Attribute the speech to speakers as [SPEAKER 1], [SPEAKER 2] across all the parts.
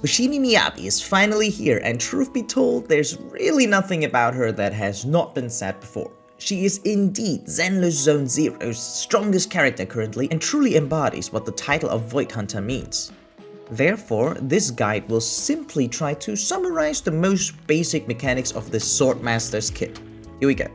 [SPEAKER 1] Fushimi Miyabi is finally here, and truth be told, there's really nothing about her that has not been said before. She is indeed Zenless Zone Zero's strongest character currently and truly embodies what the title of Void Hunter means. Therefore, this guide will simply try to summarize the most basic mechanics of this Swordmaster's kit. Here we go.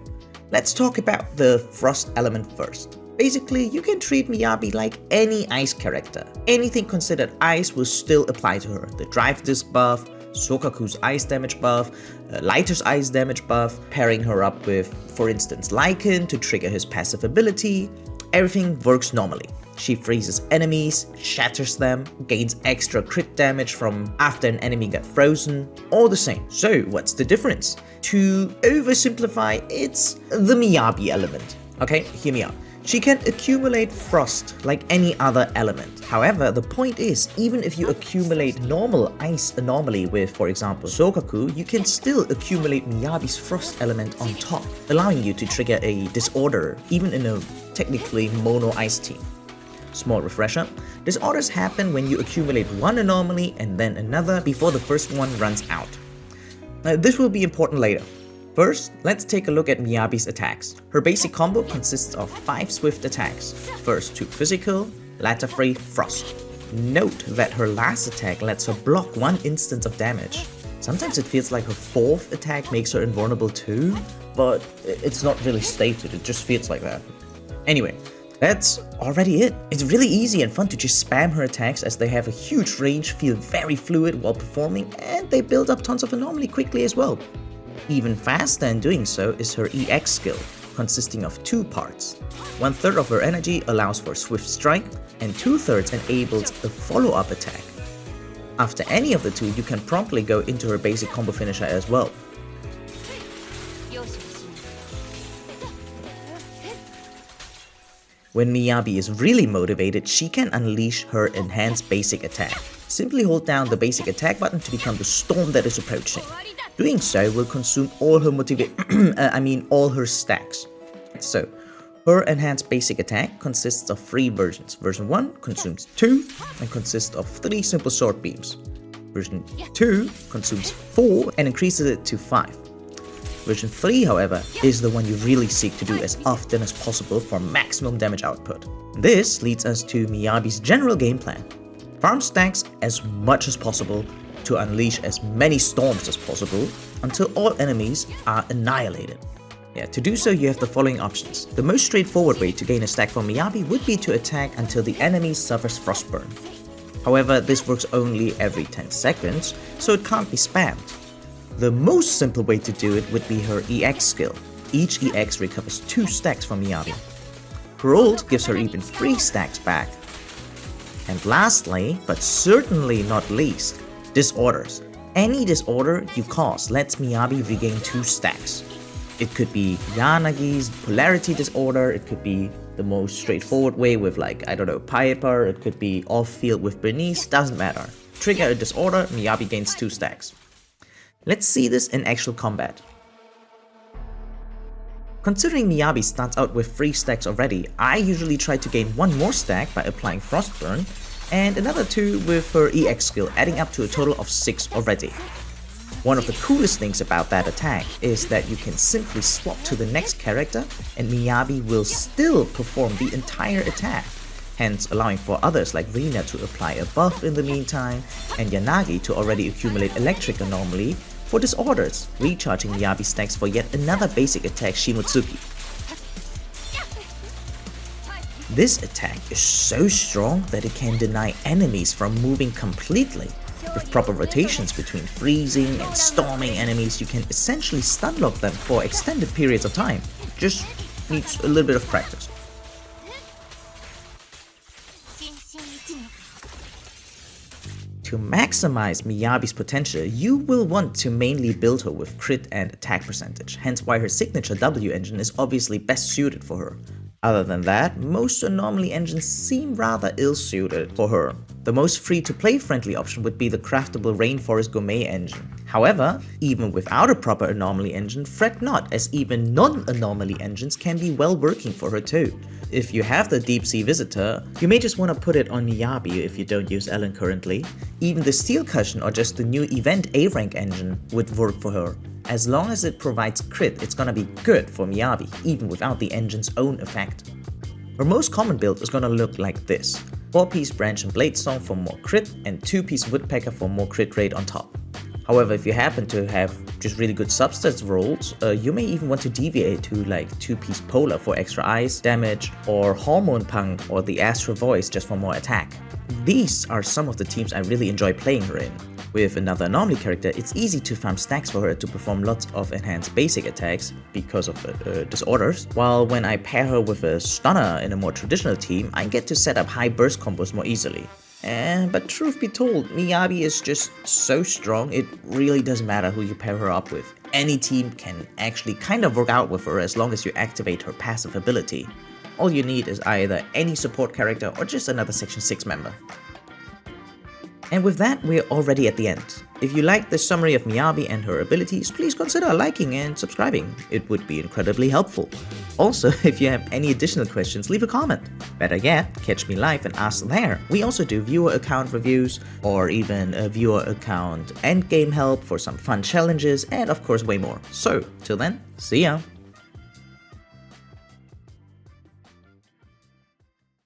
[SPEAKER 1] Let's talk about the Frost element first. Basically, you can treat Miyabi like any ice character. Anything considered ice will still apply to her. The drive disc buff, Sokaku's ice damage buff, Lighter's ice damage buff, pairing her up with, for instance, Lycan to trigger his passive ability. Everything works normally. She freezes enemies, shatters them, gains extra crit damage from after an enemy got frozen, all the same. So what's the difference? To oversimplify, it's the Miyabi element. Okay, hear me out. She can accumulate frost like any other element. However, the point is, even if you accumulate normal ice anomaly with, for example, Sokaku, you can still accumulate Miyabi's frost element on top, allowing you to trigger a disorder, even in a technically mono ice team. Small refresher, disorders happen when you accumulate one anomaly and then another before the first one runs out. This will be important later. First, let's take a look at Miyabi's attacks. Her basic combo consists of 5 swift attacks. First 2 physical, latter 3 frost. Note that her last attack lets her block 1 instance of damage. Sometimes it feels like her 4th attack makes her invulnerable too, but it's not really stated, it just feels like that. Anyway, that's already it. It's really easy and fun to just spam her attacks as they have a huge range, feel very fluid while performing, and they build up tons of anomaly quickly as well. Even faster in doing so is her EX skill, consisting of 2 parts. 1/3 of her energy allows for swift strike, and 2/3 enables a follow-up attack. After any of the two, you can promptly go into her basic combo finisher as well. When Miyabi is really motivated, she can unleash her enhanced basic attack. Simply hold down the basic attack button to become the storm that is approaching. Doing so will consume all her all her stacks. So, her enhanced basic attack consists of 3 versions. Version 1 consumes 2 and consists of 3 simple sword beams. Version 2 consumes 4 and increases it to 5. Version 3, however, is the one you really seek to do as often as possible for maximum damage output. This leads us to Miyabi's general game plan. Farm stacks as much as possible to unleash as many storms as possible until all enemies are annihilated. To do so, you have the following options. The most straightforward way to gain a stack from Miyabi would be to attack until the enemy suffers frostburn. However, this works only every 10 seconds, so it can't be spammed. The most simple way to do it would be her EX skill. Each EX recovers 2 stacks from Miyabi. Her ult gives her even 3 stacks back. And lastly, but certainly not least, disorders. Any disorder you cause lets Miyabi regain 2 stacks. It could be Yanagi's polarity disorder, it could be the most straightforward way with Piper, it could be off-field with Bernice, doesn't matter. Trigger a disorder, Miyabi gains 2 stacks. Let's see this in actual combat. Considering Miyabi starts out with 3 stacks already, I usually try to gain 1 more stack by applying Frostburn, and another 2 with her EX skill, adding up to a total of 6 already. One of the coolest things about that attack is that you can simply swap to the next character and Miyabi will still perform the entire attack, hence allowing for others like Rina to apply a buff in the meantime, and Yanagi to already accumulate electric anomaly for disorders, recharging Miyabi stacks for yet another basic attack, Shimotsuki. This attack is so strong that it can deny enemies from moving completely. With proper rotations between freezing and storming enemies, you can essentially stun lock them for extended periods of time. Just needs a little bit of practice. To maximize Miyabi's potential, you will want to mainly build her with crit and attack percentage, hence why her signature W engine is obviously best suited for her. Other than that, most anomaly engines seem rather ill-suited for her. The most free-to-play friendly option would be the craftable Rainforest Gourmet engine. However, even without a proper Anomaly engine, fret not, as even non-Anomaly engines can be well working for her too. If you have the Deep Sea Visitor, you may just want to put it on Miyabi if you don't use Ellen currently. Even the Steel Cushion or just the new Event A-Rank engine would work for her. As long as it provides crit, it's gonna be good for Miyabi, even without the engine's own effect. Her most common build is gonna look like this: 4-piece Branch and Blade Song for more crit, and 2-piece Woodpecker for more crit rate on top. However, if you happen to have just really good substats rolls, you may even want to deviate to like 2-piece Polar for extra ice damage, or Hormone Punk or the Astral Voice just for more attack. These are some of the teams I really enjoy playing her in. With another Anomaly character, it's easy to farm stacks for her to perform lots of enhanced basic attacks because of disorders, while when I pair her with a Stunner in a more traditional team, I get to set up high burst combos more easily. But truth be told, Miyabi is just so strong, it really doesn't matter who you pair her up with. Any team can actually kind of work out with her as long as you activate her passive ability. All you need is either any support character or just another Section 6 member. And with that, we're already at the end. If you liked this summary of Miyabi and her abilities, please consider liking and subscribing. It would be incredibly helpful. Also, if you have any additional questions, leave a comment. Better yet, catch me live and ask there. We also do viewer account reviews, or even a viewer account endgame help for some fun challenges, and of course way more. So, till then, see ya!